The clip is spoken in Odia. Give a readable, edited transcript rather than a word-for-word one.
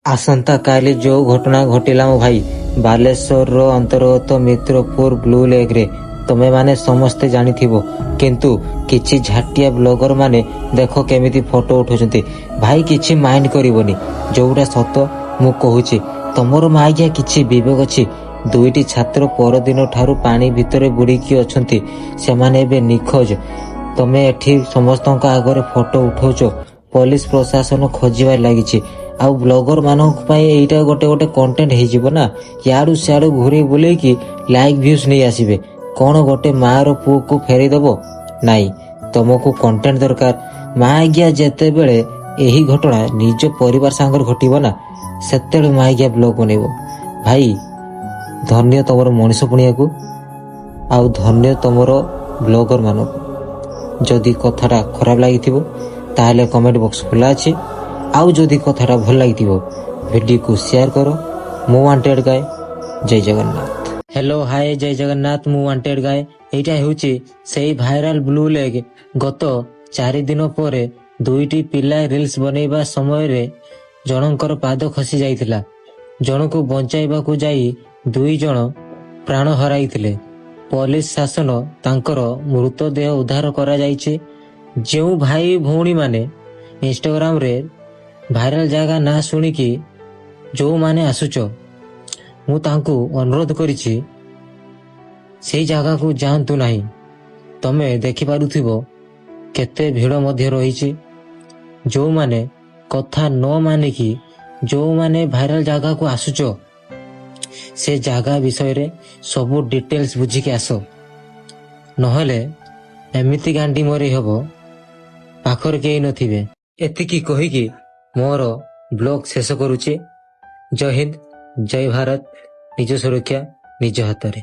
ଆସନ୍ତା କାଲି ଯୋଉ ଘଟଣା ଘଟିଲା ମୋ ଭାଇ, ବାଲେଶ୍ୱରର ଅନ୍ତର୍ଗତ ମିତ୍ରପୁର ବ୍ଲୁ ଲେକ୍ରେ ତମେମାନେ ସମସ୍ତେ ଜାଣିଥିବ। କିନ୍ତୁ କିଛି ଝାଟିଆ ବ୍ଲଗର ମାନେ ଦେଖ କେମିତି ଫଟୋ ଉଠାଉଛନ୍ତି। ଭାଇ କିଛି ମାଇଣ୍ଡ କରିବନି, ଯୋଉଟା ସତ ମୁଁ କହୁଛି। ତମର ମାଇକିଆ କିଛି ବିବେକ ଅଛି? ଦୁଇଟି ଛାତ୍ର ପରଦିନ ଠାରୁ ପାଣି ଭିତରେ ବୁଡ଼ିକି ଅଛନ୍ତି। ସେମାନେ ଏବେ ନିଖୋଜ। ତମେ ଏଠି ସମସ୍ତଙ୍କ ଆଗରେ ଫଟୋ ଉଠାଉଛ। ପୋଲିସ ପ୍ରଶାସନ ଖୋଜିବାରେ ଲାଗିଛି। ଆଉ ବ୍ଲଗର ମାନଙ୍କ ପାଇଁ ଏଇଟା ଗୋଟେ କଣ୍ଟେଣ୍ଟ ହେଇଯିବ ନା। ୟାଡୁ ସିଆଡୁ ଘୁରେଇ ବୁଲେଇକି ଲାଇକ୍ ଭ୍ୟୁଜ ନେଇ ଆସିବେ। କଣ ଗୋଟେ ମାର ପୁଅକୁ ଫେରିଦବ? ନାଇଁ, ତମକୁ କଣ୍ଟେଣ୍ଟ ଦରକାର। ମା ଆଜ୍ଞା ଯେତେବେଳେ ଏହି ଘଟଣା ନିଜ ପରିବାର ସାଙ୍ଗରେ ଘଟିବ ନା, ସେତେବେଳେ ମା ଆଜ୍ଞା ବ୍ଲଗ ବନେଇବ। ଭାଇ ଧନ୍ୟ ତମର ମଣିଷ ପୁଣିଆକୁ, ଆଉ ଧନ୍ୟ ତମର ବ୍ଲଗର ମାନଙ୍କୁ। ଯଦି କଥାଟା ଖରାପ ଲାଗିଥିବ ତାହେଲେ କମେଣ୍ଟ ବକ୍ସ ଖୋଲା ଅଛି। ଆଉ ଯଦି କଥାଟା ଭଲ ଲାଗିଥିବ ଭିଡ଼ିଓକୁ ସେୟାର କର। ମୁଁ ୱାଣ୍ଟେଡ୍ ଗାଏ। ଜୟ ଜଗନ୍ନାଥ। ହ୍ୟାଲୋ ହାଏ, ଜୟ ଜଗନ୍ନାଥ। ମୁଁ ୱାଣ୍ଟେଡ୍ ଗାଏ। ଏଇଟା ହେଉଛି ସେଇ ଭାଇରାଲ ବ୍ଲୁ ଲେକ୍। ଗତ 4 ଦିନ ପରେ ଦୁଇଟି ପିଲା ରିଲ୍ସ ବନେଇବା ସମୟରେ ଜଣଙ୍କର ପାଦ ଖସି ଯାଇଥିଲା। ଜଣକୁ ବଞ୍ଚାଇବାକୁ ଯାଇ 2 ଜଣ ପ୍ରାଣ ହରାଇଥିଲେ। ପୋଲିସ ଶାସନ ତାଙ୍କର ମୃତଦେହ ଉଦ୍ଧାର କରାଯାଇଛି। ଯେଉଁ ଭାଇ ଭଉଣୀମାନେ ଇନଷ୍ଟାଗ୍ରାମରେ ଭାଇରାଲ ଜାଗା ନା ଶୁଣିକି ଯେଉଁମାନେ ଆସୁଛ, ମୁଁ ତାଙ୍କୁ ଅନୁରୋଧ କରିଛି ସେଇ ଜାଗାକୁ ଯାଆନ୍ତୁ ନାହିଁ। ତମେ ଦେଖିପାରୁଥିବ କେତେ ଭିଡ଼ ମଧ୍ୟ ରହିଛି। ଯେଉଁମାନେ କଥା ନ ମାନିକି ଯେଉଁମାନେ ଭାଇରାଲ ଜାଗାକୁ ଆସୁଛ, ସେ ଜାଗା ବିଷୟରେ ସବୁ ଡିଟେଲ୍ସ ବୁଝିକି ଆସ। ନହେଲେ ଏମିତି ଗାଣ୍ଡି ମରି ହବ, ପାଖରେ କେହି ନଥିବେ। ଏତିକି କହିକି ମୋର ବ୍ଲଗ ଶେଷ କରୁଛି। ଜୟ ହିନ୍ଦ, ଜୟ ଭାରତ। ନିଜ ସୁରକ୍ଷା ନିଜ ହାତରେ।